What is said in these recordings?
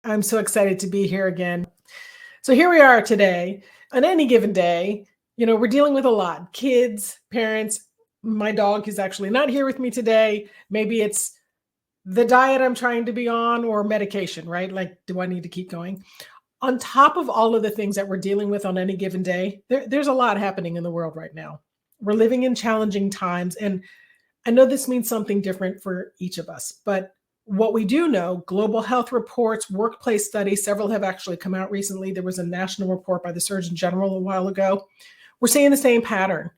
I'm so excited to be here again. So here we are today. On any given day, we're dealing with a lot. Kids, parents, my dog is actually not here with me today. Maybe it's the diet I'm trying to be on or medication, right? Like, do I need to keep going? On top of all of the things that we're dealing with on any given day, there's a lot happening in the world right now. We're living in challenging times, and I know this means something different for each of us, but what we do know, global health reports, workplace studies, several have actually come out recently. There was a national report by the Surgeon General a while ago. We're seeing the same pattern.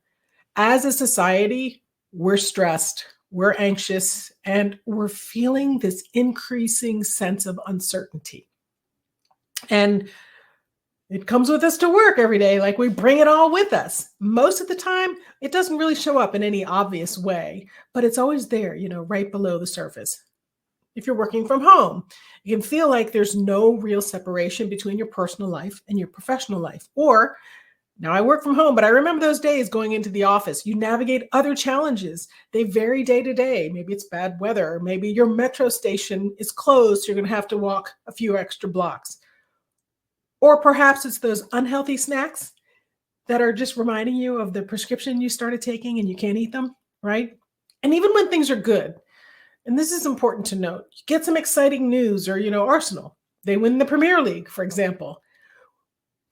As a society, we're stressed, we're anxious, and we're feeling this increasing sense of uncertainty. And it comes with us to work every day, like we bring it all with us. Most of the time, it doesn't really show up in any obvious way, but it's always there, right below the surface. If you're working from home, you can feel like there's no real separation between your personal life and your professional life. Or now I work from home, but I remember those days going into the office. You navigate other challenges. They vary day to day. Maybe it's bad weather. Maybe your metro station is closed. So you're going to have to walk a few extra blocks. Or perhaps it's those unhealthy snacks that are just reminding you of the prescription you started taking and you can't eat them, right? And even when things are good, and this is important to note, you get some exciting news or, Arsenal, they win the Premier League, for example.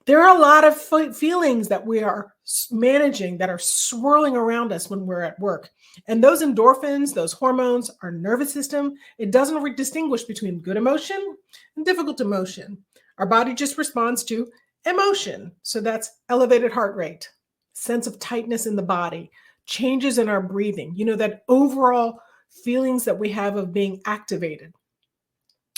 There are a lot of feelings that we are managing that are swirling around us when we're at work. And those endorphins, those hormones, our nervous system, it doesn't distinguish between good emotion and difficult emotion. Our body just responds to emotion. So that's elevated heart rate, sense of tightness in the body, changes in our breathing, that overall feelings that we have of being activated.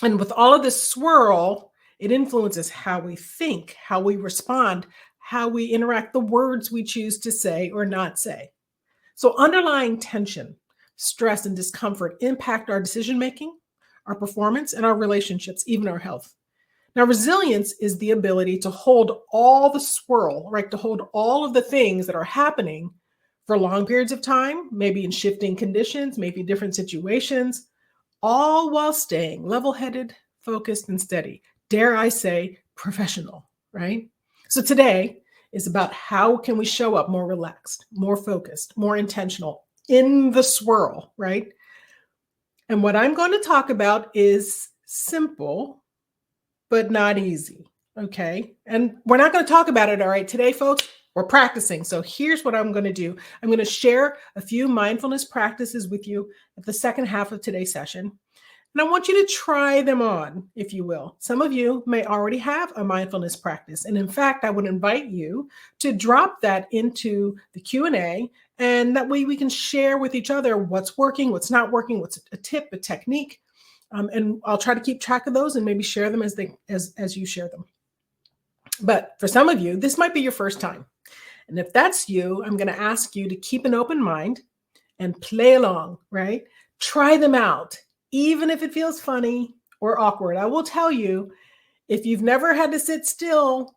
And with all of this swirl, it influences how we think, how we respond, how we interact, the words we choose to say or not say. So underlying tension, stress, and discomfort impact our decision making, our performance, and our relationships, even our health. Now, resilience is the ability to hold all the swirl, right? To hold all of the things that are happening for long periods of time, maybe in shifting conditions, maybe different situations, all while staying level-headed, focused, and steady. Dare I say, professional, right? So today is about how can we show up more relaxed, more focused, more intentional in the swirl, right? And what I'm going to talk about is simple, but not easy, okay? And we're not going to talk about it, all right? Today, folks, we're practicing. So here's what I'm going to do. I'm going to share a few mindfulness practices with you at the second half of today's session. And I want you to try them on, if you will. Some of you may already have a mindfulness practice. And in fact, I would invite you to drop that into the Q&A. And that way we can share with each other what's working, what's not working, what's a tip, a technique. And I'll try to keep track of those and maybe share them as you share them. But for some of you, this might be your first time. And if that's you, I'm going to ask you to keep an open mind and play along, right? Try them out, even if it feels funny or awkward. I will tell you, if you've never had to sit still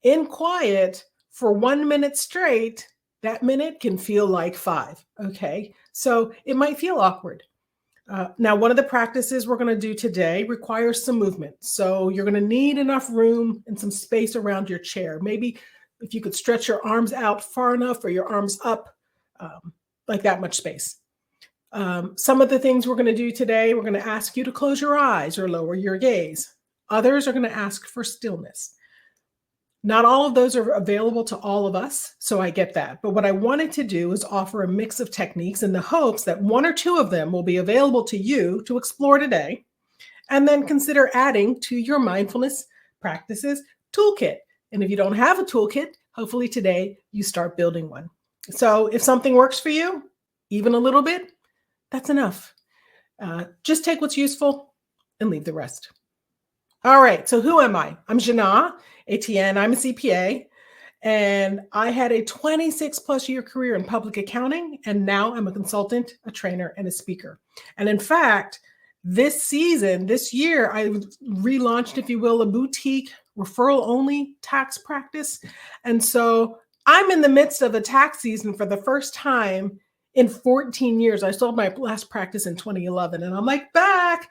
in quiet for 1 minute straight, that minute can feel like 5, okay? So it might feel awkward. Now, one of the practices we're going to do today requires some movement. So you're going to need enough room and some space around your chair. Maybe if you could stretch your arms out far enough or your arms up, like that much space. Some of the things we're going to do today, we're going to ask you to close your eyes or lower your gaze. Others are going to ask for stillness. Not all of those are available to all of us, so I get that. But what I wanted to do is offer a mix of techniques in the hopes that one or two of them will be available to you to explore today, and then consider adding to your mindfulness practices toolkit. And if you don't have a toolkit, hopefully today you start building one. So if something works for you, even a little bit, that's enough. Just take what's useful and leave the rest. All right, so who am I? I'm Jana Etienne. I'm a CPA, and I had a 26 plus year career in public accounting, and now I'm a consultant, a trainer, and a speaker. And in fact, this year, I relaunched, if you will, a boutique referral-only tax practice. And so I'm in the midst of a tax season for the first time in 14 years. I sold my last practice in 2011, and I'm like back.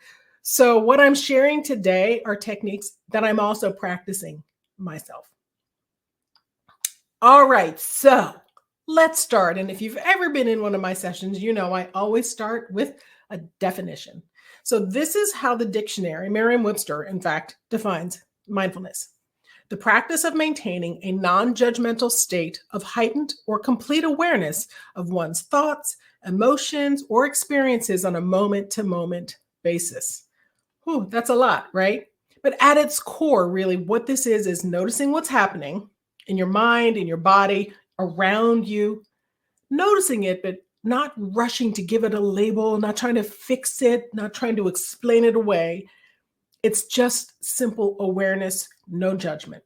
So, what I'm sharing today are techniques that I'm also practicing myself. All right, so let's start. And if you've ever been in one of my sessions, you know I always start with a definition. So, this is how the dictionary, Merriam Webster, in fact, defines mindfulness: the practice of maintaining a non judgmental state of heightened or complete awareness of one's thoughts, emotions, or experiences on a moment to moment basis. Whew, that's a lot, right? But at its core, really, what this is noticing what's happening in your mind, in your body, around you, noticing it, but not rushing to give it a label, not trying to fix it, not trying to explain it away. It's just simple awareness, no judgment.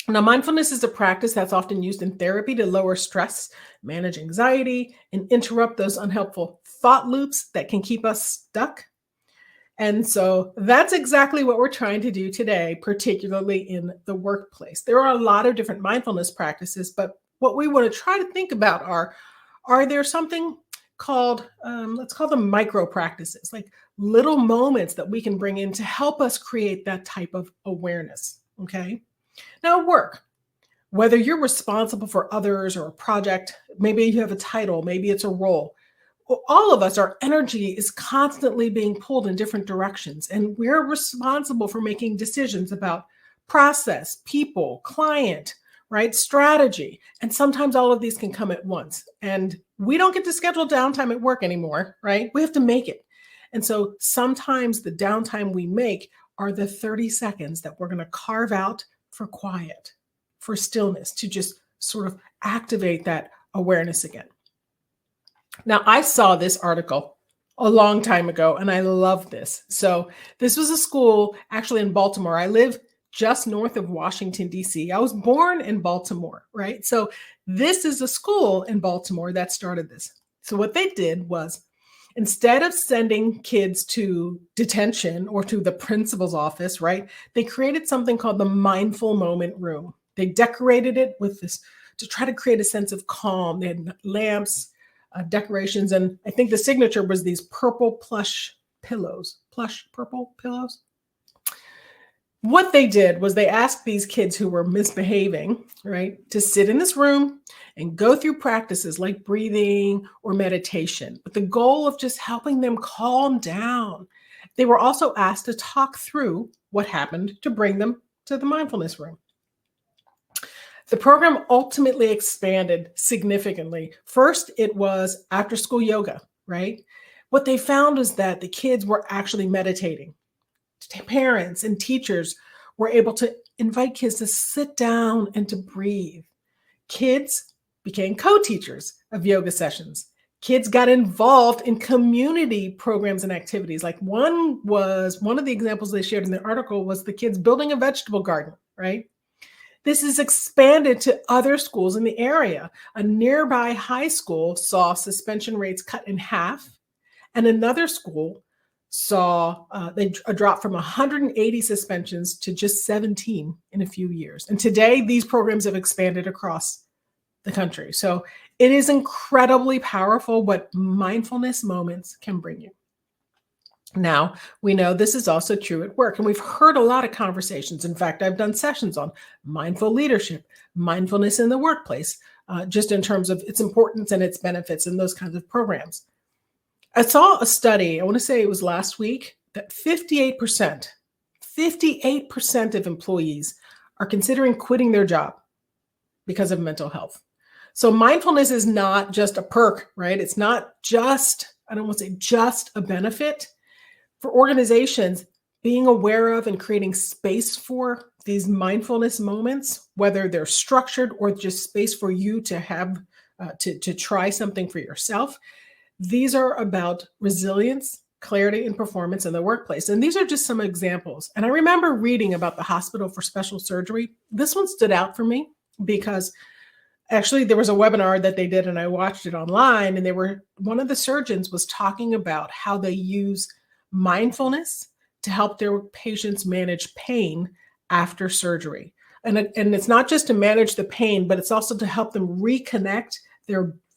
Now, mindfulness is a practice that's often used in therapy to lower stress, manage anxiety, and interrupt those unhelpful thought loops that can keep us stuck. And so that's exactly what we're trying to do today, particularly in the workplace. There are a lot of different mindfulness practices, but what we want to try to think about are there something called, let's call them micro practices, like little moments that we can bring in to help us create that type of awareness. Okay. Now, work, whether you're responsible for others or a project, maybe you have a title, maybe it's a role. All of us, our energy is constantly being pulled in different directions, and we're responsible for making decisions about process, people, client, right? Strategy. And sometimes all of these can come at once. And we don't get to schedule downtime at work anymore, right? We have to make it. And so sometimes the downtime we make are the 30 seconds that we're going to carve out for quiet, for stillness, to just sort of activate that awareness again. Now, I saw this article a long time ago, and I love this. So, this was a school actually in Baltimore. I live just north of Washington, D.C. I was born in Baltimore, right? So, this is a school in Baltimore that started this. So, what they did was instead of sending kids to detention or to the principal's office, right, they created something called the Mindful Moment Room. They decorated it with this to try to create a sense of calm. They had lamps, decorations, and I think the signature was these purple plush pillows, plush purple pillows. What they did was they asked these kids who were misbehaving, right, to sit in this room and go through practices like breathing or meditation, with the goal of just helping them calm down. They were also asked to talk through what happened to bring them to the mindfulness room. The program ultimately expanded significantly. First, it was after school yoga, right? What they found was that the kids were actually meditating. Parents and teachers were able to invite kids to sit down and to breathe. Kids became co-teachers of yoga sessions. Kids got involved in community programs and activities. Like one of the examples they shared in the article was the kids building a vegetable garden, right? This is expanded to other schools in the area. A nearby high school saw suspension rates cut in half, and another school saw a drop from 180 suspensions to just 17 in a few years. And today, these programs have expanded across the country. So it is incredibly powerful what mindfulness moments can bring you. Now, we know this is also true at work, and we've heard a lot of conversations. In fact, I've done sessions on mindful leadership, mindfulness in the workplace, just in terms of its importance and its benefits and those kinds of programs. I saw a study, I want to say it was last week, that 58% of employees are considering quitting their job because of mental health. So mindfulness is not just a perk, right? It's not just, I don't want to say just a benefit. For organizations, being aware of and creating space for these mindfulness moments, whether they're structured or just space for you to have, to try something for yourself, these are about resilience, clarity, and performance in the workplace. And these are just some examples. And I remember reading about the Hospital for Special Surgery. This one stood out for me because actually there was a webinar that they did and I watched it online, and one of the surgeons was talking about how they use mindfulness to help their patients manage pain after surgery. And it's not just to manage the pain, but it's also to help them reconnect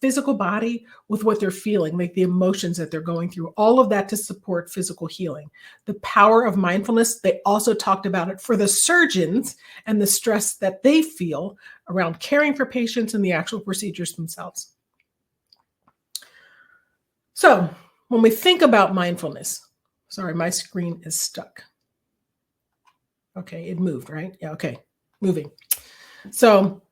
physical body with what they're feeling, like the emotions that they're going through, all of that to support physical healing. The power of mindfulness, they also talked about it for the surgeons and the stress that they feel around caring for patients and the actual procedures themselves. So when we think about mindfulness, sorry, my screen is stuck. Okay, it moved, right? Yeah, okay, moving. So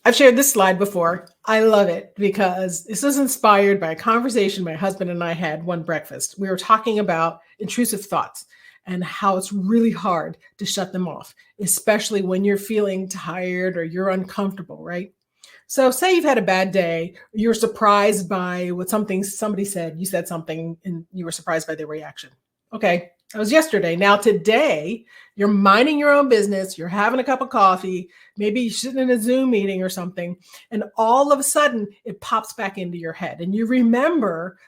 I've shared this slide before. I love it because this is inspired by a conversation my husband and I had one breakfast. We were talking about intrusive thoughts and how it's really hard to shut them off, especially when you're feeling tired or you're uncomfortable, right? So say you've had a bad day, you're surprised by what somebody said, you said something and you were surprised by their reaction. Okay, that was yesterday. Now today, you're minding your own business, you're having a cup of coffee, maybe you're sitting in a Zoom meeting or something, and all of a sudden it pops back into your head and you remember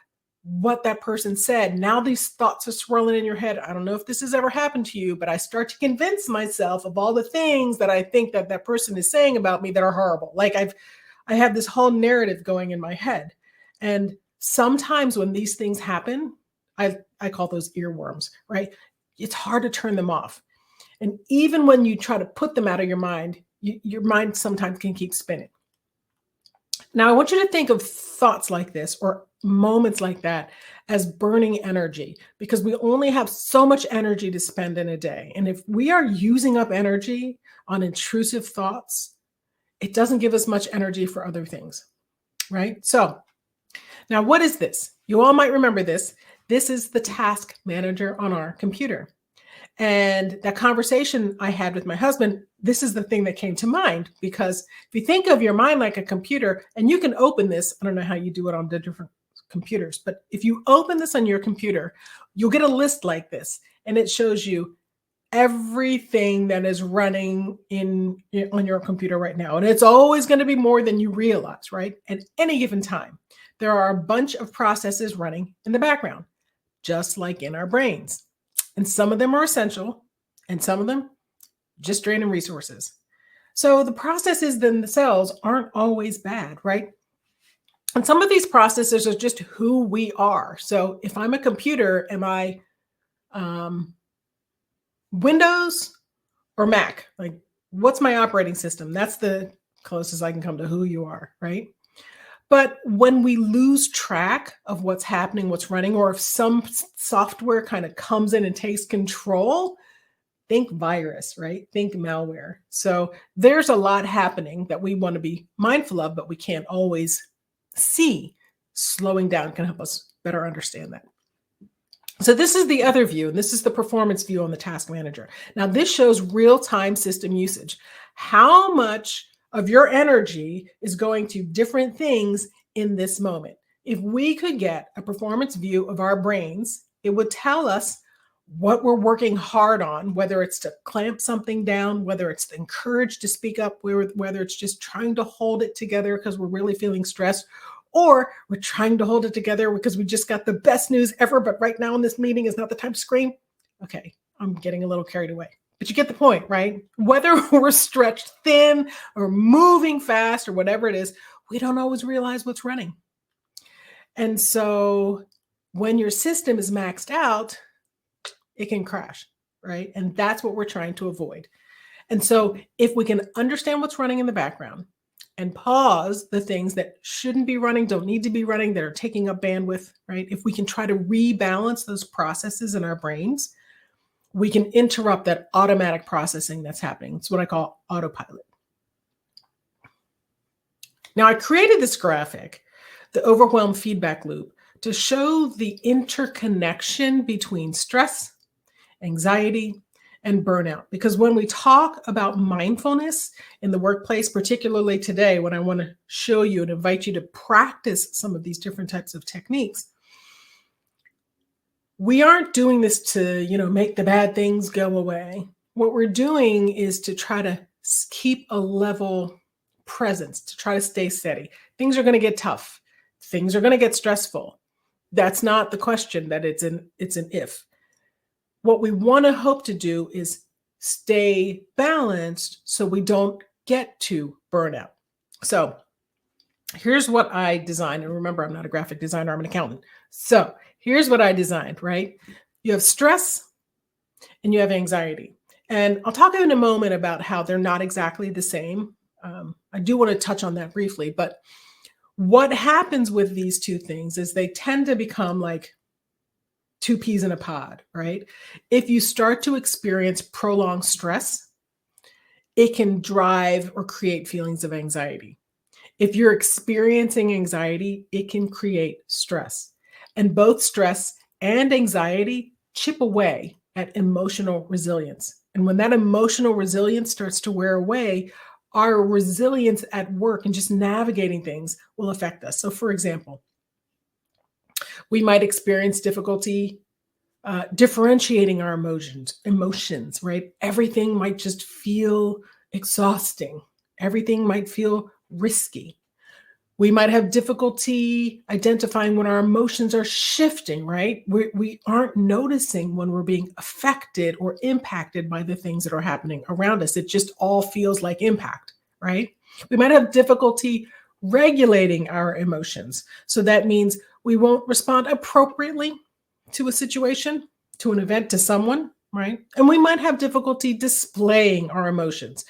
what that person said. Now these thoughts are swirling in your head. I don't know if this has ever happened to you, but I start to convince myself of all the things that I think that that person is saying about me that are horrible. Like I have this whole narrative going in my head. And sometimes when these things happen, I call those earworms, right? It's hard to turn them off. And even when you try to put them out of your mind, your mind sometimes can keep spinning. Now, I want you to think of thoughts like this or moments like that as burning energy, because we only have so much energy to spend in a day. And if we are using up energy on intrusive thoughts, it doesn't give us much energy for other things, right? So now what is this? You all might remember this. This is the task manager on our computer. And that conversation I had with my husband, this is the thing that came to mind, because if you think of your mind like a computer, and you can open this, I don't know how you do it on the different computers, but if you open this on your computer, you'll get a list like this, and it shows you everything that is running on your computer right now. And it's always going to be more than you realize, right? At any given time, there are a bunch of processes running in the background, just like in our brains. And some of them are essential, and some of them just draining resources. So the processes themselves aren't always bad, right? And some of these processes are just who we are. So if I'm a computer, am I Windows or Mac? Like, what's my operating system? That's the closest I can come to who you are, right? But when we lose track of what's happening, what's running, or if some software kind of comes in and takes control, think virus, right? Think malware. So there's a lot happening that we want to be mindful of, but we can't always see. Slowing down can help us better understand that. So this is the other view, and this is the performance view on the task manager. Now this shows real-time system usage. How much of your energy is going to different things in this moment? If we could get a performance view of our brains, it would tell us what we're working hard on, whether it's to clamp something down, whether it's to encourage to speak up, whether it's just trying to hold it together because we're really feeling stressed, or we're trying to hold it together because we just got the best news ever, but right now in this meeting is not the time to scream. Okay, I'm getting a little carried away. But you get the point, right? Whether we're stretched thin or moving fast or whatever it is, we don't always realize what's running. And so when your system is maxed out, it can crash, right? And that's what we're trying to avoid. And so if we can understand what's running in the background and pause the things that shouldn't be running, don't need to be running, that are taking up bandwidth, right? If we can try to rebalance those processes in our brains, we can interrupt that automatic processing that's happening. It's what I call autopilot. Now, I created this graphic, the overwhelm feedback loop, to show the interconnection between stress, anxiety, and burnout. Because when we talk about mindfulness in the workplace, particularly today, when I want to show you and invite you to practice some of these different types of techniques, we aren't doing this to, make the bad things go away. What we're doing is to try to keep a level presence, to try to stay steady. Things are going to get tough. Things are going to get stressful. That's not the question, that it's an if. What we want to hope to do is stay balanced so we don't get to burnout. So Here's what I designed. And remember, I'm not a graphic designer, I'm an accountant. So here's what I designed, right? You have stress and you have anxiety. And I'll talk in a moment about how they're not exactly the same. I do want to touch on that briefly, but what happens with these two things is they tend to become like two peas in a pod, right? If you start to experience prolonged stress, it can drive or create feelings of anxiety. If you're experiencing anxiety, it can create stress. And both stress and anxiety chip away at emotional resilience. And when that emotional resilience starts to wear away, our resilience at work and just navigating things will affect us. So, for example, we might experience difficulty differentiating our emotions, right? Everything might just feel exhausting. Everything might feel risky. We might have difficulty identifying when our emotions are shifting, right? We aren't noticing when we're being affected or impacted by the things that are happening around us. It just all feels like impact, right? We might have difficulty regulating our emotions. So that means we won't respond appropriately to a situation, to an event, to someone, right? And we might have difficulty displaying our emotions.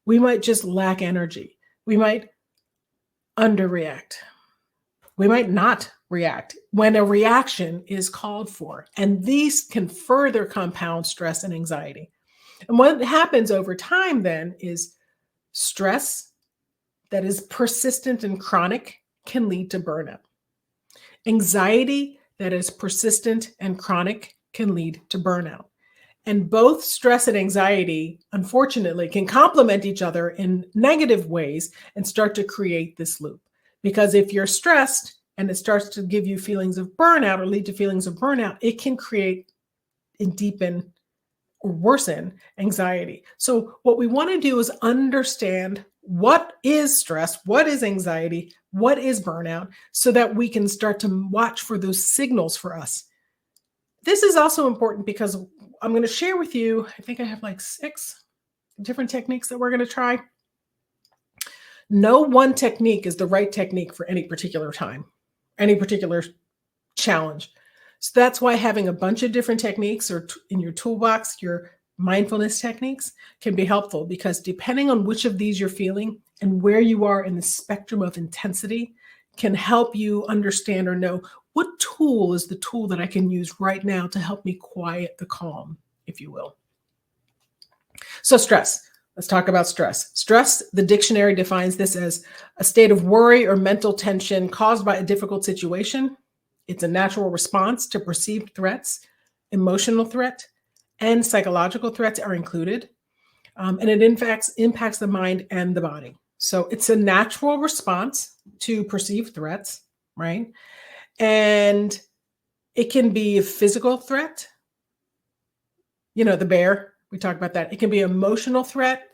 We might just lack energy. We might underreact. We might not react when a reaction is called for. And these can further compound stress and anxiety. And what happens over time then is stress that is persistent and chronic can lead to burnout. Anxiety that is persistent and chronic can lead to burnout. And both stress and anxiety, unfortunately, can complement each other in negative ways and start to create this loop. Because if you're stressed and it starts to give you feelings of burnout or lead to feelings of burnout, it can create and deepen or worsen anxiety. So, what we want to do is understand what is stress, what is anxiety, what is burnout, so that we can start to watch for those signals for us. This is also important because I'm going to share with you, I think I have like 6 different techniques that we're going to try. No one technique is the right technique for any particular time, any particular challenge. So that's why having a bunch of different techniques or in your toolbox, your mindfulness techniques can be helpful, because depending on which of these you're feeling and where you are in the spectrum of intensity can help you understand or know what tool is the tool that I can use right now to help me quiet the calm, if you will. So stress. Let's talk about stress. Stress, the dictionary defines this as a state of worry or mental tension caused by a difficult situation. It's a natural response to perceived threats. Emotional threat and psychological threats are included. And it impacts the mind and the body. So it's a natural response to perceived threats, right? And it can be a physical threat. The bear, we talked about that. It can be emotional threat.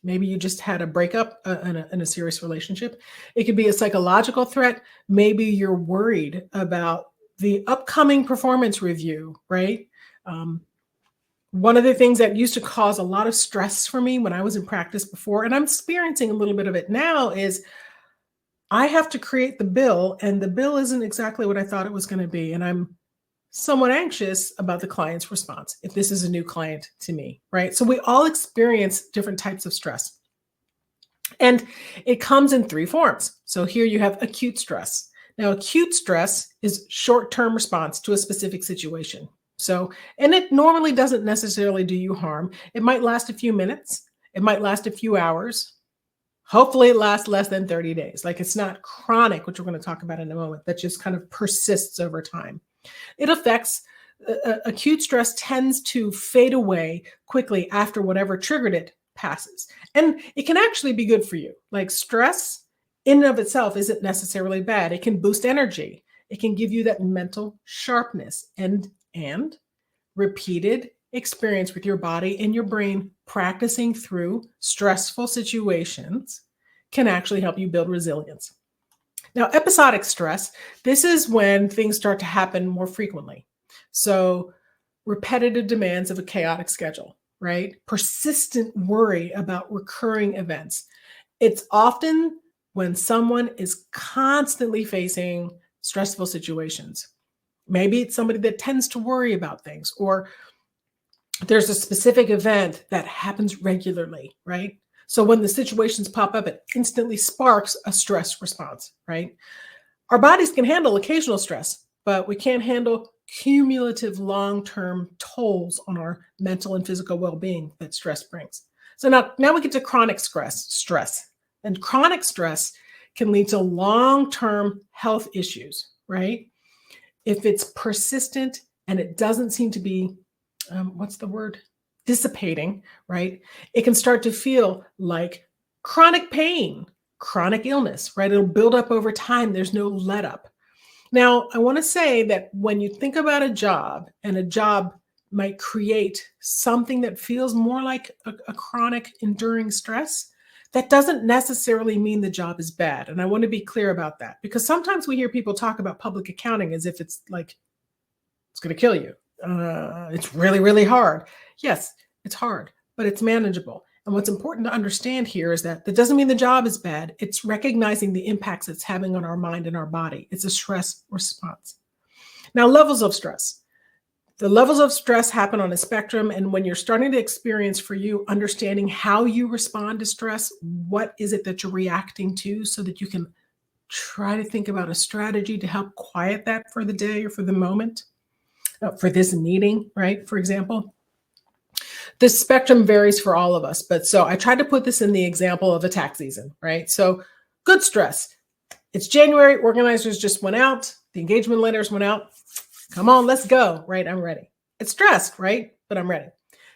Maybe you just had a breakup in a serious relationship. It could be a psychological threat. Maybe you're worried about the upcoming performance review, right? One of the things that used to cause a lot of stress for me when I was in practice before, and I'm experiencing a little bit of it now, is I have to create the bill, and the bill isn't exactly what I thought it was going to be. And I'm somewhat anxious about the client's response if this is a new client to me, right? So we all experience different types of stress. And it comes in 3 forms. So here you have acute stress. Now, acute stress is short-term response to a specific situation. And it normally doesn't necessarily do you harm. It might last a few minutes. It might last a few hours. Hopefully it lasts less than 30 days. Like, it's not chronic, which we're going to talk about in a moment, that just kind of persists over time. It affects acute stress tends to fade away quickly after whatever triggered it passes. And it can actually be good for you. Like, stress in and of itself isn't necessarily bad. It can boost energy. It can give you that mental sharpness, and repeated experience with your body and your brain practicing through stressful situations can actually help you build resilience. Now, episodic stress, this is when things start to happen more frequently. So, repetitive demands of a chaotic schedule, right? Persistent worry about recurring events. It's often when someone is constantly facing stressful situations. Maybe it's somebody that tends to worry about things, or there's a specific event that happens regularly, right? So when the situations pop up, it instantly sparks a stress response, right? Our bodies can handle occasional stress, but we can't handle cumulative long-term tolls on our mental and physical well-being that stress brings. So now we get to chronic stress. And chronic stress can lead to long-term health issues, right? If it's persistent and it doesn't seem to be, what's the word? Dissipating, right? It can start to feel like chronic pain, chronic illness, right? It'll build up over time. There's no let up. Now, I want to say that when you think about a job, and a job might create something that feels more like a chronic enduring stress, that doesn't necessarily mean the job is bad. And I want to be clear about that, because sometimes we hear people talk about public accounting as if it's like, it's going to kill you. It's really, really hard. Yes, it's hard, but it's manageable. And what's important to understand here is that doesn't mean the job is bad. It's recognizing the impacts it's having on our mind and our body. It's a stress response. Now, levels of stress. The levels of stress happen on a spectrum. And when you're starting to experience, for you, understanding how you respond to stress, what is it that you're reacting to, so that you can try to think about a strategy to help quiet that for the day or for the moment, for this meeting, right? For example. This spectrum varies for all of us, but so I tried to put this in the example of a tax season, right? So good stress. It's January, organizers just went out, the engagement letters went out. Come on, let's go, right? I'm ready. It's stressed, right? But I'm ready.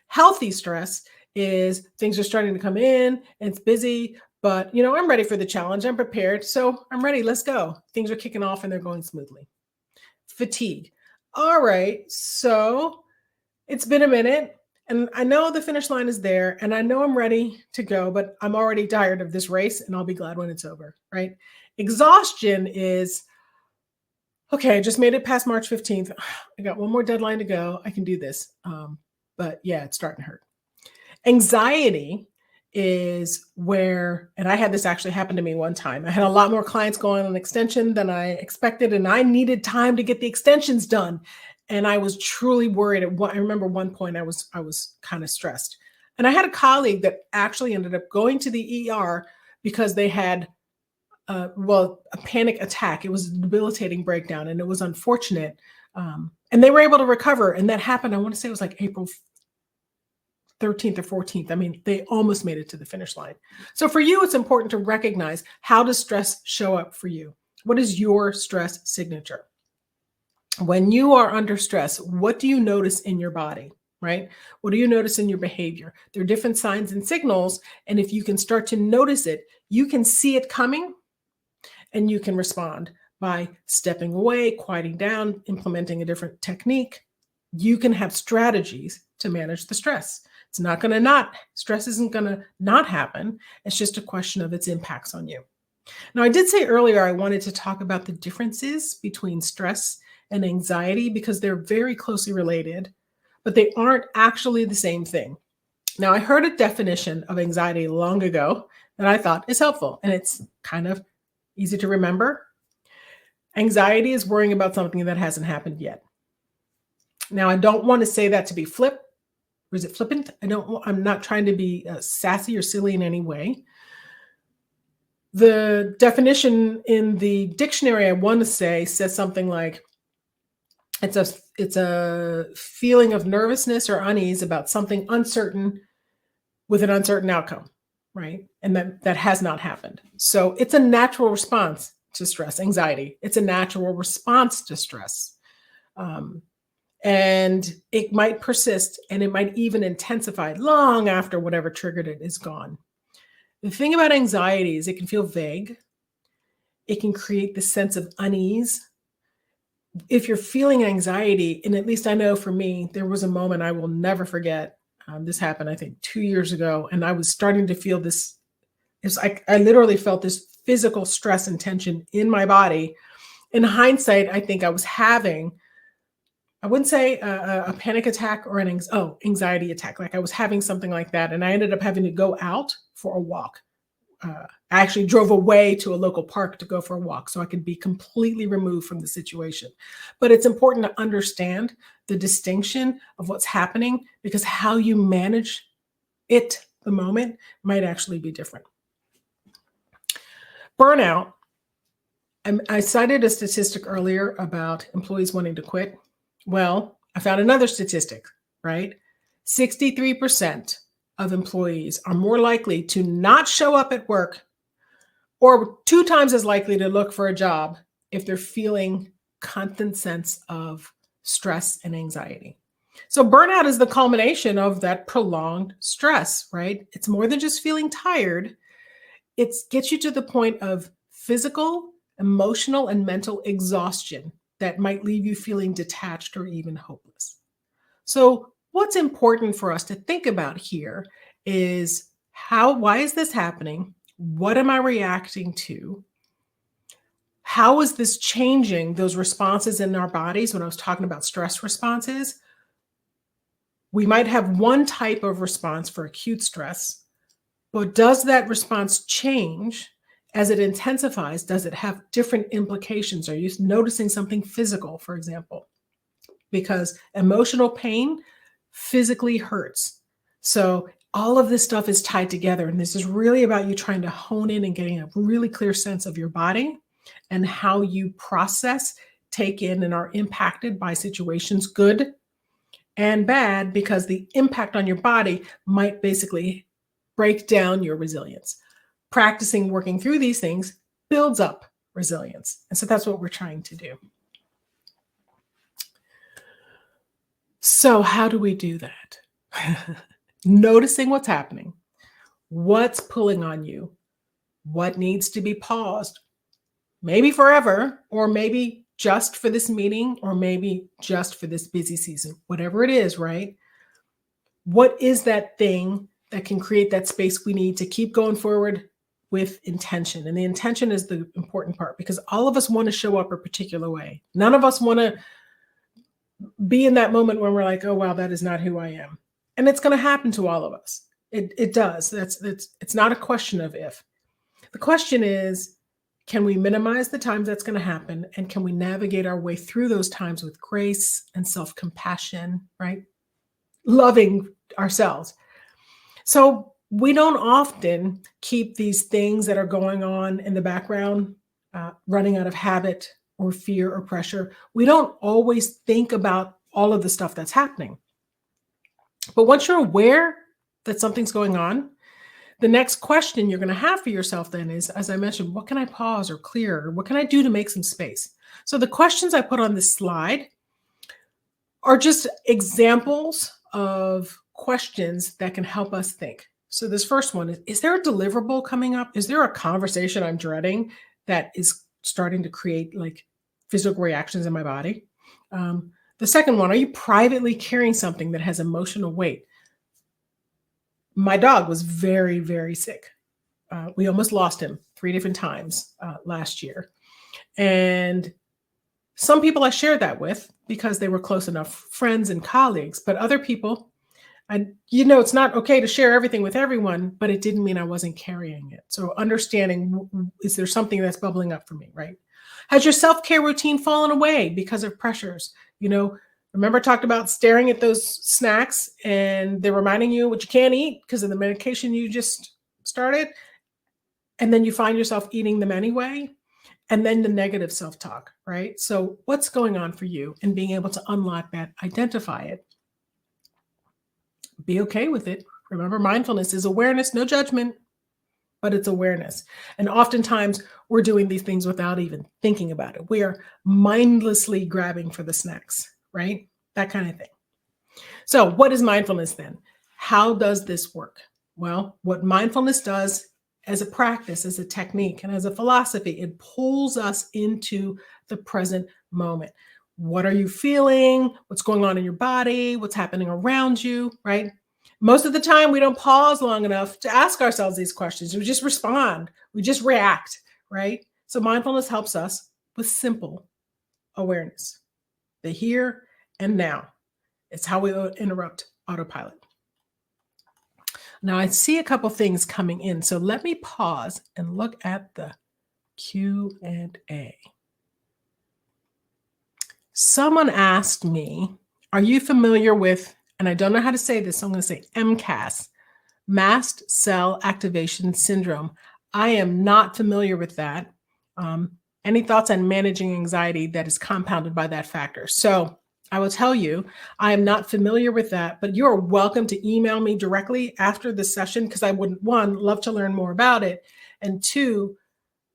Healthy stress is things are starting to come in and it's busy, but I'm ready for the challenge. I'm prepared. So I'm ready. Let's go. Things are kicking off and they're going smoothly. Fatigue. All right. So it's been a minute. And I know the finish line is there and I know I'm ready to go, but I'm already tired of this race and I'll be glad when it's over, right? Exhaustion is, okay, I just made it past March 15th. I got one more deadline to go. I can do this. But yeah, it's starting to hurt. Anxiety is where, and I had this actually happen to me one time. I had a lot more clients going on an extension than I expected, and I needed time to get the extensions done. And I was truly worried. I remember one point I was kind of stressed. And I had a colleague that actually ended up going to the ER because they had, a panic attack. It was a debilitating breakdown, and it was unfortunate. And they were able to recover. And that happened, I want to say it was like April 13th or 14th. I mean, they almost made it to the finish line. So for you, it's important to recognize, how does stress show up for you? What is your stress signature? When you are under stress, what do you notice in your body, right? What do you notice in your behavior? There are different signs and signals. And if you can start to notice it, you can see it coming and you can respond by stepping away, quieting down, implementing a different technique. You can have strategies to manage the stress. It's not going to stress isn't going to not happen. It's just a question of its impacts on you. Now, I did say earlier I wanted to talk about the differences between stress and anxiety, because they're very closely related, but they aren't actually the same thing. Now, I heard a definition of anxiety long ago that I thought is helpful, and it's kind of easy to remember. Anxiety is worrying about something that hasn't happened yet. Now, I don't want to say that to be flippant. I'm not trying to be sassy or silly in any way. The definition in the dictionary, I want to say, says something like, it's a feeling of nervousness or unease about something uncertain with an uncertain outcome, right? And that has not happened. So it's a natural response to stress, anxiety. It's a natural response to stress. And it might persist, and it might even intensify long after whatever triggered it is gone. The thing about anxiety is it can feel vague. It can create this sense of unease. If you're feeling anxiety, and at least I know for me, there was a moment I will never forget. This happened, I think, 2 years ago, and I was starting to feel this. I literally felt this physical stress and tension in my body. In hindsight, I think I was having, I wouldn't say a panic attack or an anxiety attack. Like I was having something like that, and I ended up having to go out for a walk. I actually drove away to a local park to go for a walk so I could be completely removed from the situation. But it's important to understand the distinction of what's happening, because how you manage it, the moment, might actually be different. Burnout. I cited a statistic earlier about employees wanting to quit. Well, I found another statistic, right? 63% of employees are more likely to not show up at work, or 2 times as likely to look for a job if they're feeling constant sense of stress and anxiety. So burnout is the culmination of that prolonged stress, right? It's more than just feeling tired. It gets you to the point of physical, emotional, and mental exhaustion that might leave you feeling detached or even hopeless. So, what's important for us to think about here is why is this happening? What am I reacting to? How is this changing those responses in our bodies? When I was talking about stress responses, we might have one type of response for acute stress, but does that response change as it intensifies? Does it have different implications? Are you noticing something physical, for example? Because emotional pain physically hurts. So all of this stuff is tied together. And this is really about you trying to hone in and getting a really clear sense of your body and how you process, take in, and are impacted by situations, good and bad, because the impact on your body might basically break down your resilience. Practicing working through these things builds up resilience. And so that's what we're trying to do. So how do we do that? Noticing what's happening, what's pulling on you, what needs to be paused, maybe forever, or maybe just for this meeting, or maybe just for this busy season, whatever it is, right? What is that thing that can create that space we need to keep going forward with intention? And the intention is the important part, because all of us want to show up a particular way. None of us want to be in that moment when we're like, oh, wow, that is not who I am. And it's going to happen to all of us. It does. It's not a question of if. The question is, can we minimize the times that's going to happen? And can we navigate our way through those times with grace and self-compassion, right? Loving ourselves. So we don't often keep these things that are going on in the background, running out of habit or fear or pressure. We don't always think about all of the stuff that's happening. But once you're aware that something's going on, the next question you're going to have for yourself then is, as I mentioned, what can I pause or clear? Or what can I do to make some space? So the questions I put on this slide are just examples of questions that can help us think. So this first one is there a deliverable coming up? Is there a conversation I'm dreading that is starting to create like physical reactions in my body? The second one, are you privately carrying something that has emotional weight? My dog was very, very sick. We almost lost him 3 different times last year. And some people I shared that with because they were close enough friends and colleagues, but other people, it's not okay to share everything with everyone, but it didn't mean I wasn't carrying it. So understanding, is there something that's bubbling up for me, right? Has your self-care routine fallen away because of pressures? Remember I talked about staring at those snacks and they're reminding you what you can't eat because of the medication you just started. And then you find yourself eating them anyway. And then the negative self-talk, right? So what's going on for you, and being able to unlock that, identify it, be okay with it. Remember, mindfulness is awareness, no judgment, but it's awareness. And oftentimes we're doing these things without even thinking about it. We are mindlessly grabbing for the snacks, right? That kind of thing. So what is mindfulness then? How does this work? Well, what mindfulness does as a practice, as a technique, and as a philosophy, it pulls us into the present moment. What are you feeling? What's going on in your body? What's happening around you, right? Most of the time, we don't pause long enough to ask ourselves these questions. We just respond. We just react, right? So mindfulness helps us with simple awareness, the here and now. It's how we interrupt autopilot. Now I see a couple things coming in, so let me pause and look at the Q&A. Someone asked me, are you familiar with, and I don't know how to say this, so I'm going to say MCAS, mast cell activation syndrome. I am not familiar with that. Any thoughts on managing anxiety that is compounded by that factor? So I will tell you, I am not familiar with that, but you're welcome to email me directly after the session because I would, one, love to learn more about it. And two,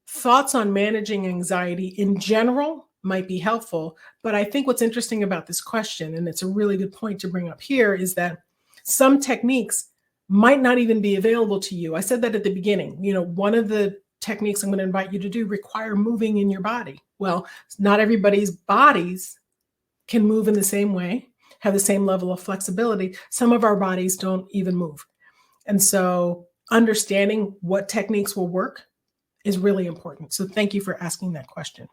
thoughts on managing anxiety in general might be helpful. But I think what's interesting about this question, and it's a really good point to bring up here, is that some techniques might not even be available to you. I said that at the beginning. One of the techniques I'm going to invite you to do require moving in your body. Well, not everybody's bodies can move in the same way, have the same level of flexibility. Some of our bodies don't even move. And so understanding what techniques will work is really important. So thank you for asking that question.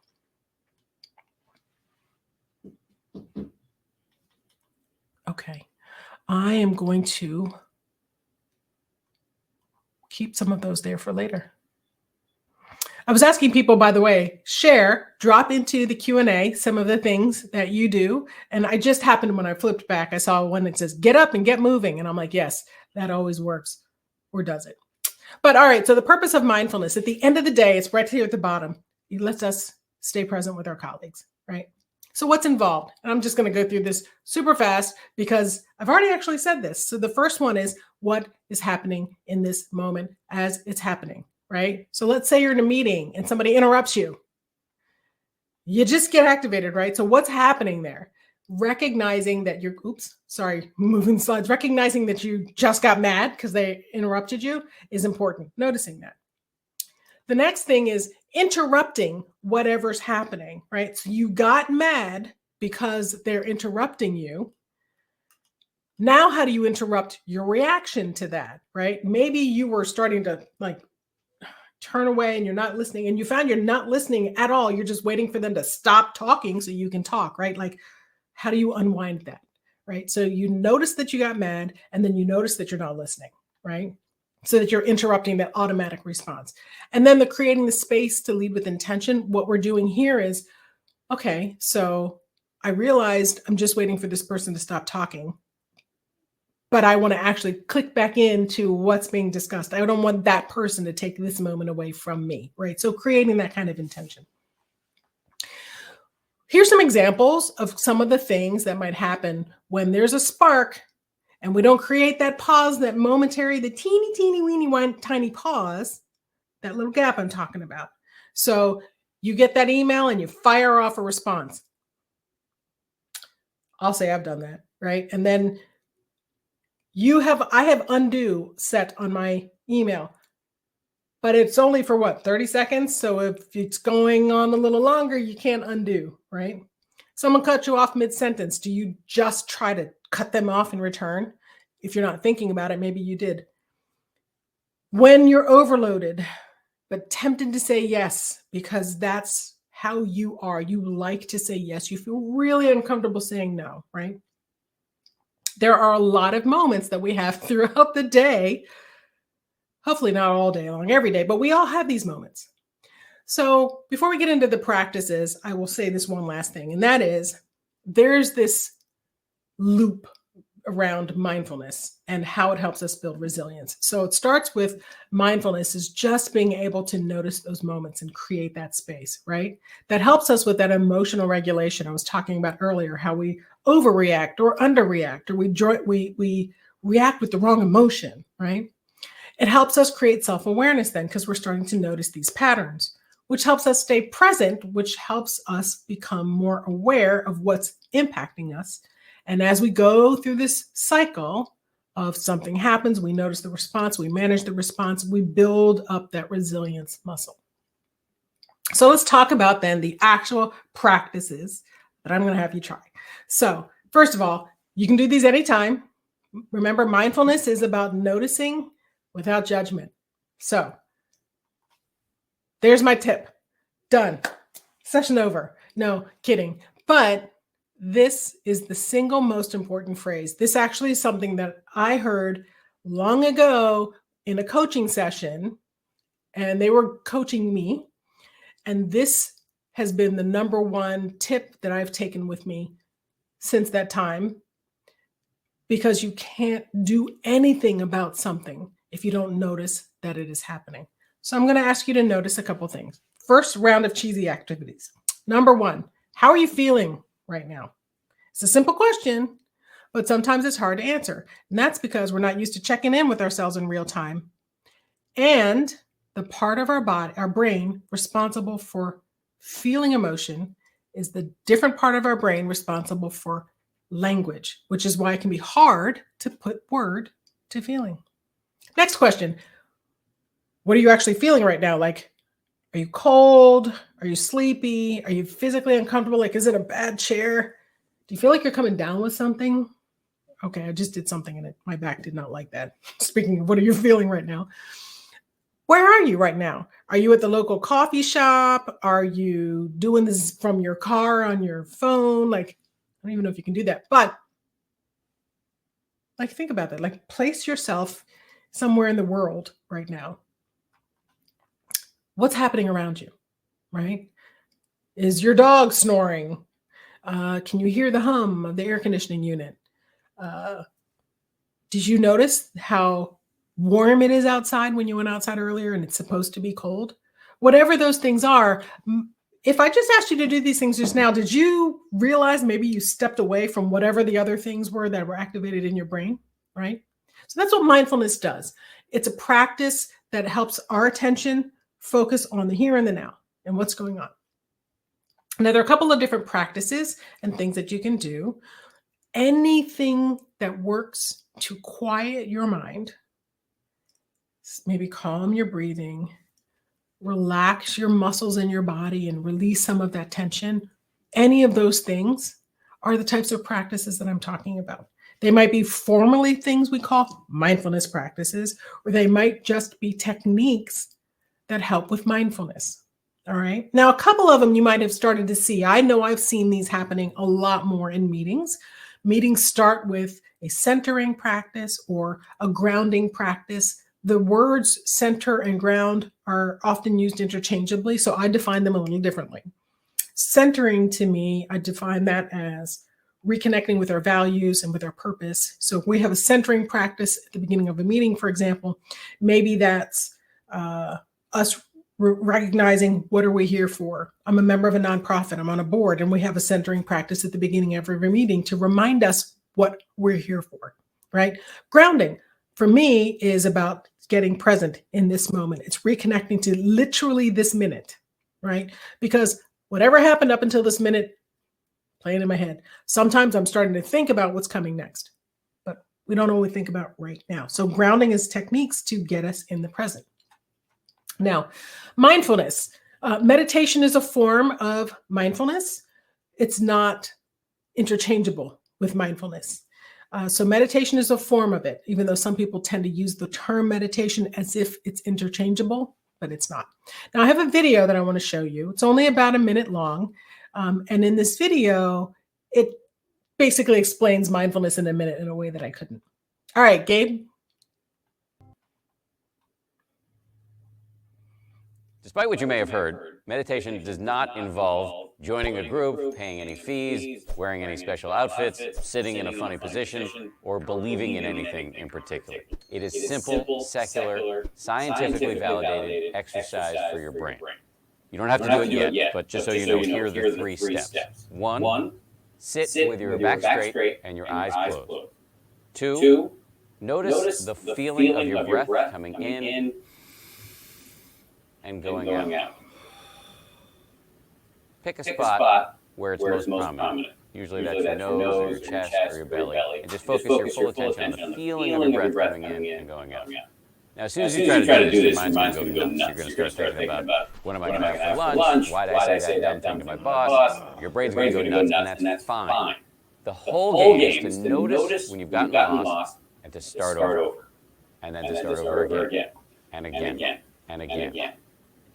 Okay, I am going to keep some of those there for later. I was asking people, by the way, drop into the Q&A some of the things that you do. And I just happened when I flipped back, I saw one that says, get up and get moving. And I'm like, yes, that always works, or does it? But all right, so the purpose of mindfulness, at the end of the day, it's right here at the bottom. It lets us stay present with our colleagues, right? So what's involved? And I'm just going to go through this super fast because I've already actually said this. So the first one is what is happening in this moment as it's happening, right? So let's say you're in a meeting and somebody interrupts you. You just get activated, right? So what's happening there? Recognizing that you're, moving slides, recognizing that you just got mad because they interrupted you is important. Noticing that. The next thing is interrupting whatever's happening, right? So you got mad because they're interrupting you. Now, how do you interrupt your reaction to that, right? Maybe you were starting to turn away and you're not listening, and you found you're not listening at all. You're just waiting for them to stop talking so you can talk, right? How do you unwind that, right? So you notice that you got mad, and then you notice that you're not listening, right? So that you're interrupting that automatic response. And then creating the space to lead with intention. What we're doing here is, okay, so I realized I'm just waiting for this person to stop talking, but I want to actually click back into what's being discussed. I don't want that person to take this moment away from me, right? So creating that kind of intention. Here's some examples of some of the things that might happen when there's a spark and we don't create that pause, that momentary, the teeny, weeny, tiny pause, that little gap I'm talking about. So you get that email and you fire off a response. I'll say I've done that, right? And then I have undo set on my email, but it's only for 30 seconds. So if it's going on a little longer, you can't undo, right? Someone cut you off mid-sentence. Do you just try to cut them off in return? If you're not thinking about it, maybe you did. When you're overloaded, but tempted to say yes, because that's how you are. You like to say yes. You feel really uncomfortable saying no, right? There are a lot of moments that we have throughout the day, hopefully not all day long, every day, but we all have these moments. So before we get into the practices, I will say this one last thing, and that is there's this loop around mindfulness and how it helps us build resilience. So it starts with mindfulness is just being able to notice those moments and create that space, right? That helps us with that emotional regulation I was talking about earlier, how we overreact or underreact, or we react with the wrong emotion, right? It helps us create self-awareness then because we're starting to notice these patterns, which helps us stay present, which helps us become more aware of what's impacting us. And as we go through this cycle of something happens, we notice the response, we manage the response, we build up that resilience muscle. So let's talk about then the actual practices that I'm going to have you try. So first of all, you can do these anytime. Remember, mindfulness is about noticing without judgment. So there's my tip. Done. Session over. No, kidding. But this is the single most important phrase. This actually is something that I heard long ago in a coaching session, and they were coaching me. And this has been the number one tip that I've taken with me since that time, because you can't do anything about something if you don't notice that it is happening. So I'm going to ask you to notice a couple things. First round of cheesy activities. Number one, how are you feeling right now? It's a simple question, but sometimes it's hard to answer. And that's because we're not used to checking in with ourselves in real time. And the part of our body, our brain, responsible for feeling emotion is the different part of our brain responsible for language, which is why it can be hard to put word to feeling. Next question. What are you actually feeling right now? Like, are you cold? Are you sleepy? Are you physically uncomfortable? Like, is it a bad chair? Do you feel like you're coming down with something? Okay, I just did something and my back did not like that. Speaking of what are you feeling right now? Where are you right now? Are you at the local coffee shop? Are you doing this from your car on your phone? Like, I don't even know if you can do that, but like, think about that. Like, place yourself somewhere in the world right now. What's happening around you, right? Is your dog snoring? Can you hear the hum of the air conditioning unit? Did you notice how warm it is outside when you went outside earlier and it's supposed to be cold? Whatever those things are, if I just asked you to do these things just now, did you realize maybe you stepped away from whatever the other things were that were activated in your brain, right? So that's what mindfulness does. It's a practice that helps our attention focus on the here and the now and what's going on. Now, there are a couple of different practices and things that you can do. Anything that works to quiet your mind, maybe calm your breathing, relax your muscles in your body and release some of that tension. Any of those things are the types of practices that I'm talking about. They might be formally things we call mindfulness practices, or they might just be techniques that help with mindfulness. All right. Now, a couple of them you might have started to see. I know I've seen these happening a lot more in meetings. Meetings start with a centering practice or a grounding practice. The words center and ground are often used interchangeably, so I define them a little differently. Centering, to me, I define that as reconnecting with our values and with our purpose. So if we have a centering practice at the beginning of a meeting, for example, maybe that's us recognizing what are we here for. I'm a member of a nonprofit, I'm on a board, and we have a centering practice at the beginning of every meeting to remind us what we're here for, right? Grounding, for me, is about getting present in this moment. It's reconnecting to literally this minute, right? Because whatever happened up until this minute, playing in my head. Sometimes I'm starting to think about what's coming next, but we don't always think about right now. So grounding is techniques to get us in the present. Now, mindfulness. Meditation is a form of mindfulness. It's not interchangeable with mindfulness. So meditation is a form of it, even though some people tend to use the term meditation as if it's interchangeable, but it's not. Now, I have a video that I want to show you. It's only about a minute long. And in this video, it basically explains mindfulness in a minute in a way that I couldn't. All right, Gabe. Despite what you may have heard, meditation does not involve joining a group, paying any fees, wearing any special outfits, sitting in a funny position, or believing in anything in particular. It is simple, secular, scientifically validated exercise for your brain. You don't have to do it yet, but just so you know, here are the 3 steps. 1, sit with your back straight and your eyes closed. 2, notice the feeling of your breath coming in and going out. Pick a spot where it's most prominent. Usually that's your nose or your chest or your belly. And just focus your full attention on the feeling of your breath coming in and going out. Now, as soon as you try to do this, your mind's going to go nuts. You're going to start thinking about, what am I going to have for lunch? Why did I say that dumb thing to my boss? Your brain's going to go nuts, and that's fine. The whole game is to notice when you've gotten lost and to start over. And then to start over again. And again. And again.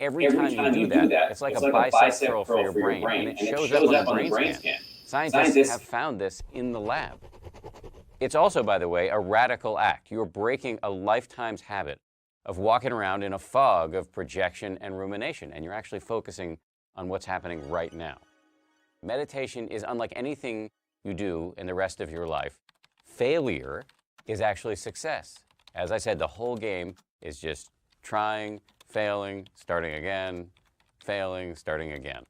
Every time you do that, it's like a bicep curl for your brain, and it shows up on the brain scan. Scientists have found this in the lab. It's also, by the way, a radical act. You're breaking a lifetime's habit of walking around in a fog of projection and rumination, and you're actually focusing on what's happening right now. Meditation is unlike anything you do in the rest of your life. Failure is actually success. As I said, the whole game is just trying, failing, starting again, failing, starting again.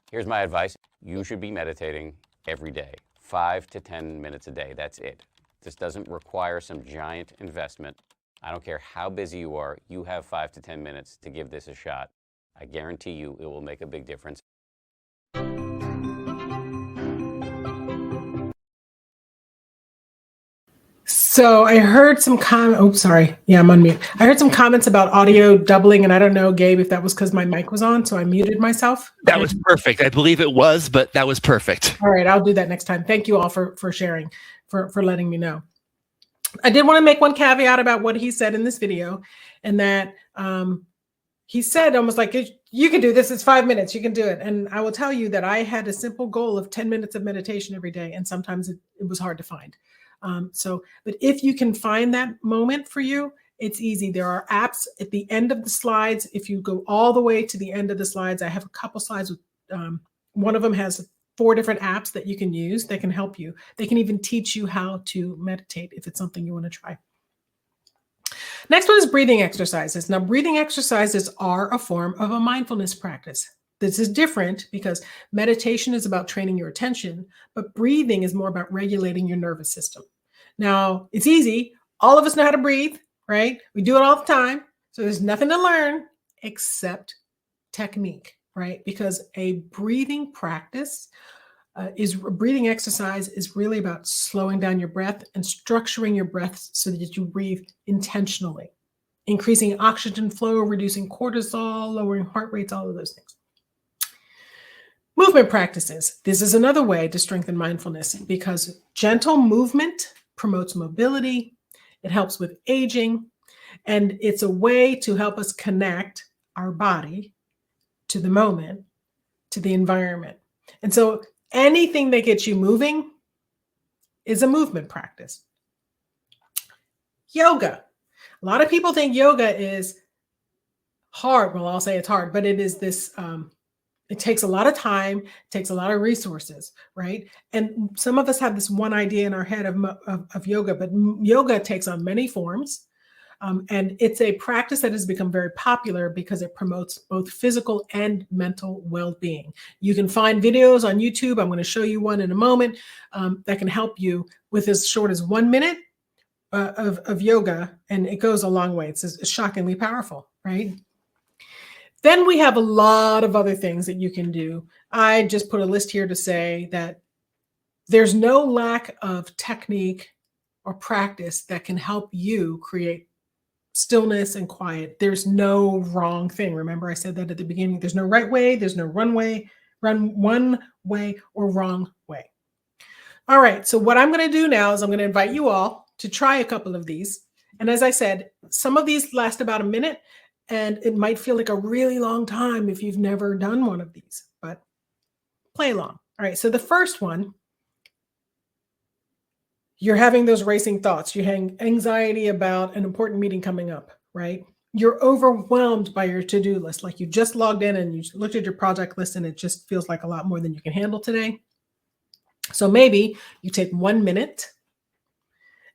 Here's my advice. You should be meditating every day, 5 to 10 minutes a day. That's it. This doesn't require some giant investment. I don't care how busy you are. You have 5 to 10 minutes to give this a shot. I guarantee you it will make a big difference. So I heard some I'm on mute. I heard some comments about audio doubling, and I don't know, Gabe, if that was because my mic was on, so I muted myself. That was perfect. I believe it was, but that was perfect. All right, I'll do that next time. Thank you all for sharing, for letting me know. I did want to make one caveat about what he said in this video, and that he said almost like, you can do this, it's 5 minutes, you can do it. And I will tell you that I had a simple goal of 10 minutes of meditation every day, and sometimes it was hard to find. But if you can find that moment for you, it's easy. There are apps at the end of the slides. If you go all the way to the end of the slides, I have a couple slides with, one of them has 4 different apps that you can use that can help you. They can even teach you how to meditate if it's something you want to try. Next one is breathing exercises. Now, breathing exercises are a form of a mindfulness practice. This is different because meditation is about training your attention, but breathing is more about regulating your nervous system. Now, it's easy. All of us know how to breathe, right? We do it all the time. So there's nothing to learn except technique, right? Because a breathing practice breathing exercise is really about slowing down your breath and structuring your breath so that you breathe intentionally, increasing oxygen flow, reducing cortisol, lowering heart rates, all of those things. Movement practices. This is another way to strengthen mindfulness because gentle movement promotes mobility. It helps with aging, and it's a way to help us connect our body to the moment, to the environment. And so anything that gets you moving is a movement practice. Yoga. A lot of people think yoga is hard. Well, I'll say it's hard, but it is this, it takes a lot of time, takes a lot of resources, right? And some of us have this one idea in our head of yoga, but yoga takes on many forms. And it's a practice that has become very popular because it promotes both physical and mental well-being. You can find videos on YouTube. I'm going to show you one in a moment that can help you with as short as 1 minute of yoga. And it goes a long way. It's shockingly powerful, right? Then we have a lot of other things that you can do. I just put a list here to say that there's no lack of technique or practice that can help you create stillness and quiet. There's no wrong thing. Remember, I said that at the beginning. There's no right way. There's no one way or wrong way. All right. So what I'm going to do now is I'm going to invite you all to try a couple of these. And as I said, some of these last about a minute, and it might feel like a really long time if you've never done one of these, but play along. All right. So the first one, you're having those racing thoughts. You have anxiety about an important meeting coming up, right? You're overwhelmed by your to-do list. Like you just logged in and you looked at your project list and it just feels like a lot more than you can handle today. So maybe you take 1 minute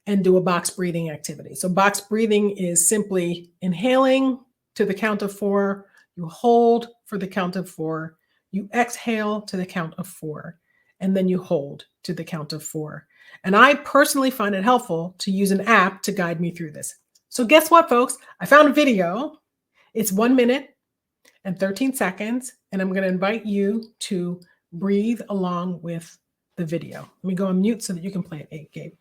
and do a box breathing activity. So box breathing is simply inhaling to the count of 4. You hold for the count of 4. You exhale to the count of 4. And then you hold to the count of 4. And I personally find it helpful to use an app to guide me through this. So guess what, folks? I found a video. It's 1 minute and 13 seconds. And I'm going to invite you to breathe along with the video. Let me go on mute so that you can play it, Gabe.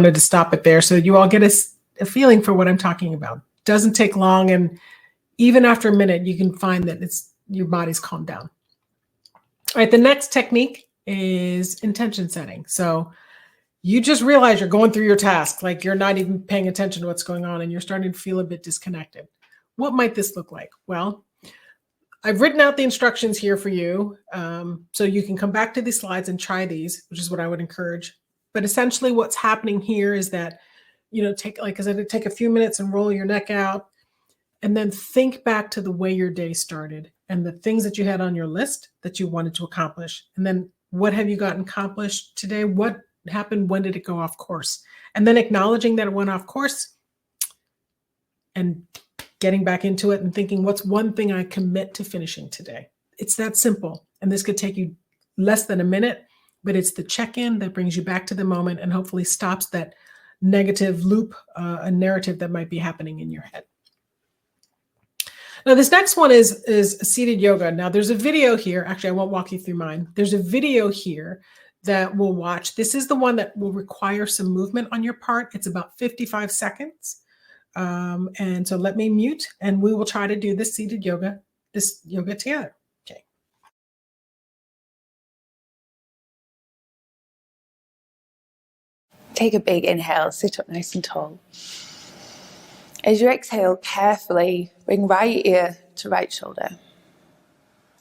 wanted to stop it there so you all get a feeling for what I'm talking about. Doesn't take long, and even after a minute, you can find that your body's calmed down. All right, the next technique is intention setting. So you just realize you're going through your task, like you're not even paying attention to what's going on, and you're starting to feel a bit disconnected. What might this look like? Well, I've written out the instructions here for you, so you can come back to these slides and try these, which is what I would encourage. But essentially what's happening here is that, take a few minutes and roll your neck out, and then think back to the way your day started and the things that you had on your list that you wanted to accomplish. And then what have you gotten accomplished today? What happened? When did it go off course? And then acknowledging that it went off course and getting back into it and thinking, what's one thing I commit to finishing today? It's that simple. And this could take you less than a minute, but it's the check-in that brings you back to the moment and hopefully stops that negative loop, a narrative that might be happening in your head. Now, this next one is seated yoga. Now, there's a video here. Actually, I won't walk you through mine. There's a video here that we'll watch. This is the one that will require some movement on your part. It's about 55 seconds. And so let me mute, and we will try to do this yoga together. Okay. Take a big inhale, sit up nice and tall. As you exhale, carefully bring right ear to right shoulder.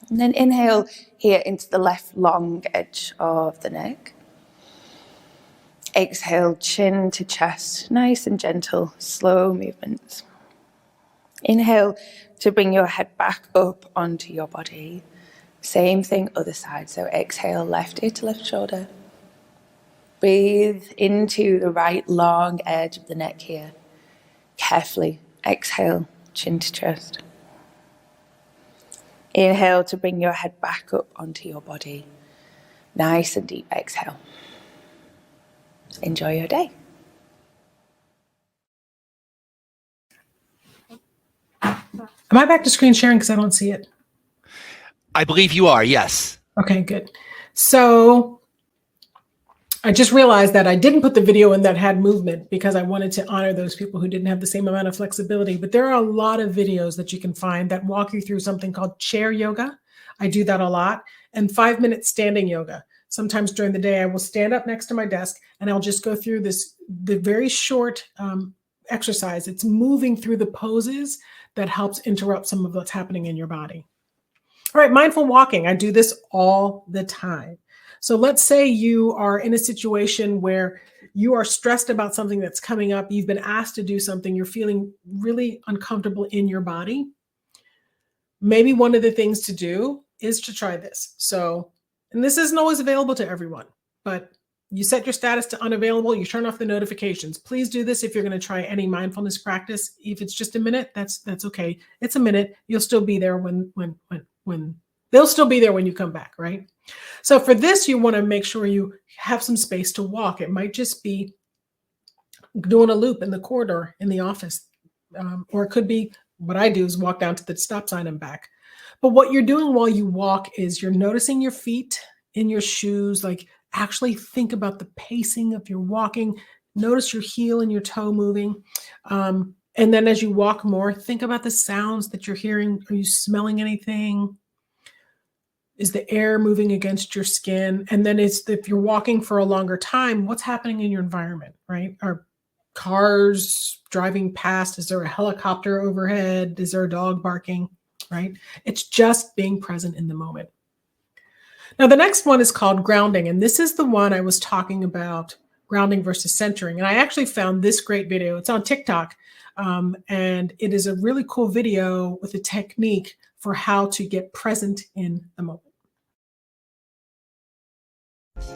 And then inhale here into the left long edge of the neck. Exhale, chin to chest, nice and gentle, slow movements. Inhale to bring your head back up onto your body. Same thing, other side. So exhale, left ear to left shoulder. Breathe into the right long edge of the neck here. Carefully exhale, chin to chest. Inhale to bring your head back up onto your body. Nice and deep exhale. Enjoy your day. Am I back to screen sharing because I don't see it? I believe you are, yes. Okay, good. So I just realized that I didn't put the video in that had movement because I wanted to honor those people who didn't have the same amount of flexibility. But there are a lot of videos that you can find that walk you through something called chair yoga. I do that a lot. And 5-minute standing yoga. Sometimes during the day, I will stand up next to my desk and I'll just go through the very short exercise. It's moving through the poses that helps interrupt some of what's happening in your body. All right, mindful walking. I do this all the time. So let's say you are in a situation where you are stressed about something that's coming up. You've been asked to do something. You're feeling really uncomfortable in your body. Maybe one of the things to do is to try this. So, and this isn't always available to everyone, but you set your status to unavailable. You turn off the notifications. Please do this if you're going to try any mindfulness practice. If it's just a minute, that's okay. It's a minute. You'll still be there when they'll still be there when you come back, right? So for this, you want to make sure you have some space to walk. It might just be doing a loop in the corridor in the office, or it could be what I do is walk down to the stop sign and back. But what you're doing while you walk is you're noticing your feet in your shoes, like actually think about the pacing of your walking. Notice your heel and your toe moving. And then as you walk more, think about the sounds that you're hearing. Are you smelling anything? Is the air moving against your skin? And then if you're walking for a longer time, what's happening in your environment, right? Are cars driving past? Is there a helicopter overhead? Is there a dog barking, right? It's just being present in the moment. Now, the next one is called grounding. And this is the one I was talking about, grounding versus centering. And I actually found this great video. It's on TikTok. And it is a really cool video with a technique for how to get present in the moment.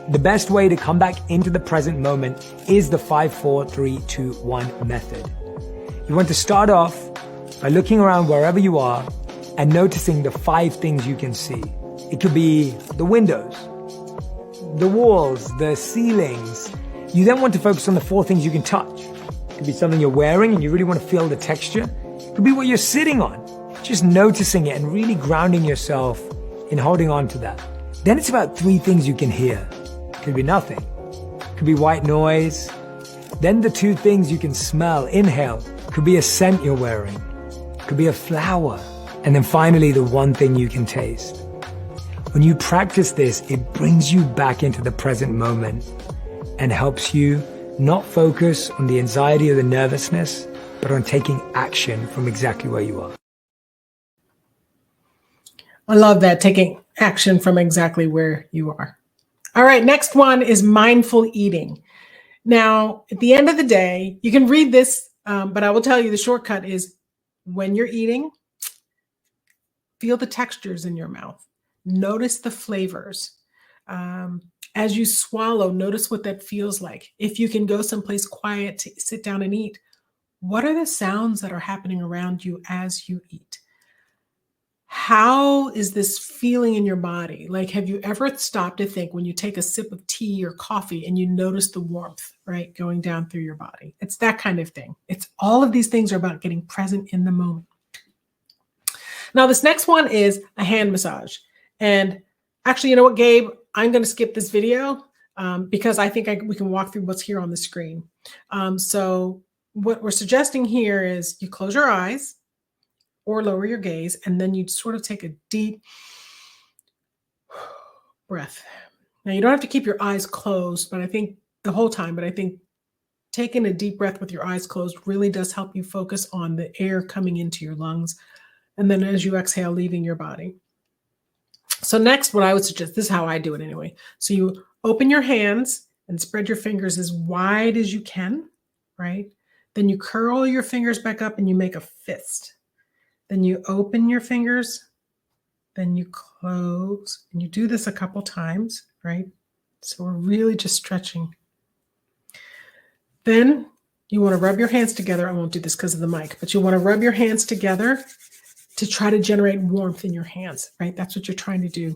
The best way to come back into the present moment is the 5, 4, 3, 2, 1 method. You want to start off by looking around wherever you are and noticing the 5 things you can see. It could be the windows, the walls, the ceilings. You then want to focus on the 4 things you can touch. It could be something you're wearing and you really want to feel the texture. It could be what you're sitting on. Just noticing it and really grounding yourself in holding on to that. Then it's about 3 things you can hear. Could be nothing. Could be white noise. Then the two things you can smell, inhale, could be a scent you're wearing, could be a flower, and then finally the one thing you can taste. When you practice this, it brings you back into the present moment and helps you not focus on the anxiety or the nervousness, but on taking action from exactly where you are. I love that, taking action from exactly where you are. All right, next one is mindful eating. Now, at the end of the day, you can read this, but I will tell you the shortcut is when you're eating, feel the textures in your mouth. Notice the flavors. As you swallow, notice what that feels like. If you can go someplace quiet to sit down and eat, what are the sounds that are happening around you as you eat? How is this feeling in your body? Like, have you ever stopped to think when you take a sip of tea or coffee and you notice the warmth, right, going down through your body? It's that kind of thing. It's all of these things are about getting present in the moment. Now, this next one is a hand massage. And actually, you know what, Gabe? I'm going to skip this video because I think we can walk through what's here on the screen. So what we're suggesting here is you close your eyes or lower your gaze, and then you sort of take a deep breath. Now, you don't have to keep your eyes closed, but I think the whole time, but I think taking a deep breath with your eyes closed really does help you focus on the air coming into your lungs. And then as you exhale, leaving your body. So next, what I would suggest, this is how I do it anyway. So you open your hands and spread your fingers as wide as you can, right? Then you curl your fingers back up and you make a fist. Then you open your fingers, then you close, and you do this a couple times, right? So we're really just stretching. Then you want to rub your hands together. I won't do this because of the mic, but you want to rub your hands together to try to generate warmth in your hands, right? That's what you're trying to do.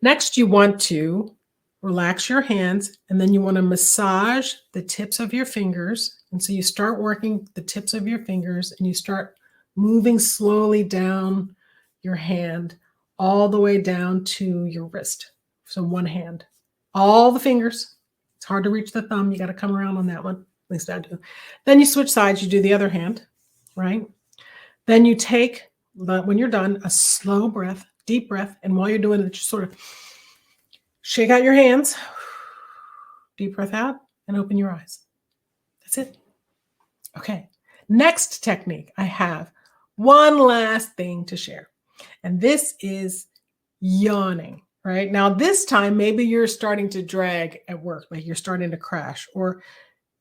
Next, you want to relax your hands, and then you want to massage the tips of your fingers. And so you start working the tips of your fingers, and you start moving slowly down your hand all the way down to your wrist. So one hand, all the fingers. It's hard to reach the thumb. You got to come around on that one. At least I do. Then you switch sides. You do the other hand, right? Then you take, when you're done, a slow breath, deep breath. And while you're doing it, just sort of shake out your hands, deep breath out, and open your eyes. That's it. Okay. Next technique, I have one last thing to share. And this is yawning, right? Now, this time, maybe you're starting to drag at work, like you're starting to crash, or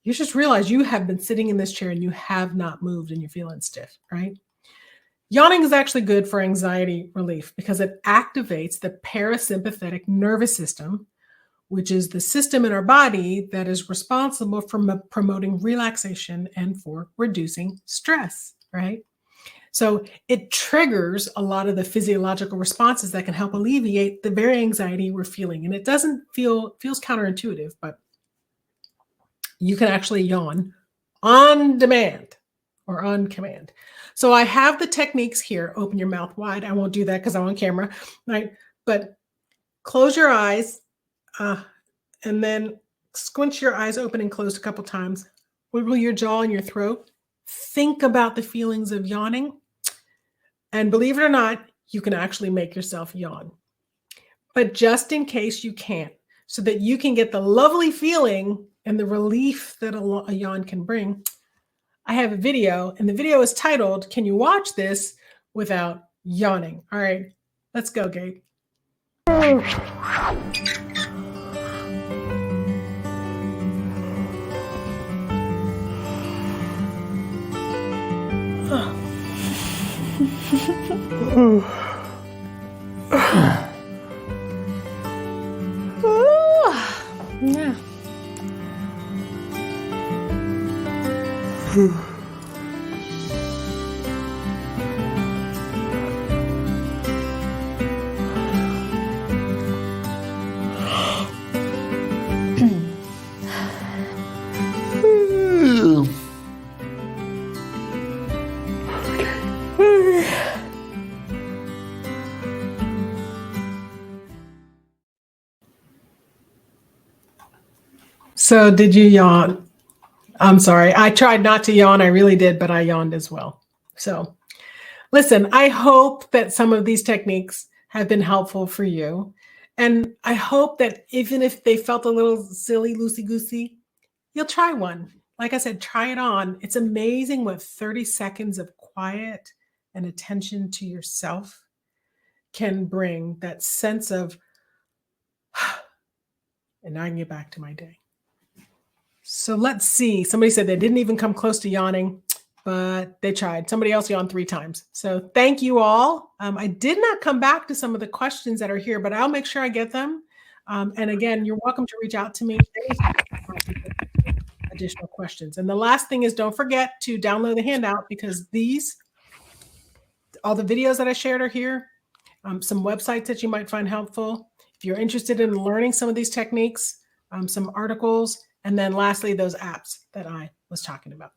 you just realize you have been sitting in this chair and you have not moved and you're feeling stiff, right? Yawning is actually good for anxiety relief because it activates the parasympathetic nervous system, which is the system in our body that is responsible for promoting relaxation and for reducing stress, right? So it triggers a lot of the physiological responses that can help alleviate the very anxiety we're feeling. And it feels counterintuitive, but you can actually yawn on demand or on command. So I have the techniques here. Open your mouth wide. I won't do that because I'm on camera, right? But close your eyes and then squinch your eyes open and closed a couple times. Wiggle your jaw and your throat. Think about the feelings of yawning. And believe it or not, you can actually make yourself yawn. But just in case you can't, so that you can get the lovely feeling and the relief that a yawn can bring, I have a video, and the video is titled, "Can you watch this without yawning?" All right, let's go, Gabe. Yeah. So did you yawn? I'm sorry. I tried not to yawn. I really did, but I yawned as well. So listen, I hope that some of these techniques have been helpful for you. And I hope that even if they felt a little silly, loosey-goosey, you'll try one. Like I said, try it on. It's amazing what 30 seconds of quiet and attention to yourself can bring, that sense of, and now I can get back to my day. So let's see. Somebody said they didn't even come close to yawning, but they tried. Somebody else yawned 3 times. So thank you all. I did not come back to some of the questions that are here, but I'll make sure I get them. And again, you're welcome to reach out to me anytime additional questions. And the last thing is, don't forget to download the handout, because all the videos that I shared are here. Some websites that you might find helpful. If you're interested in learning some of these techniques, some articles, and then lastly, those apps that I was talking about.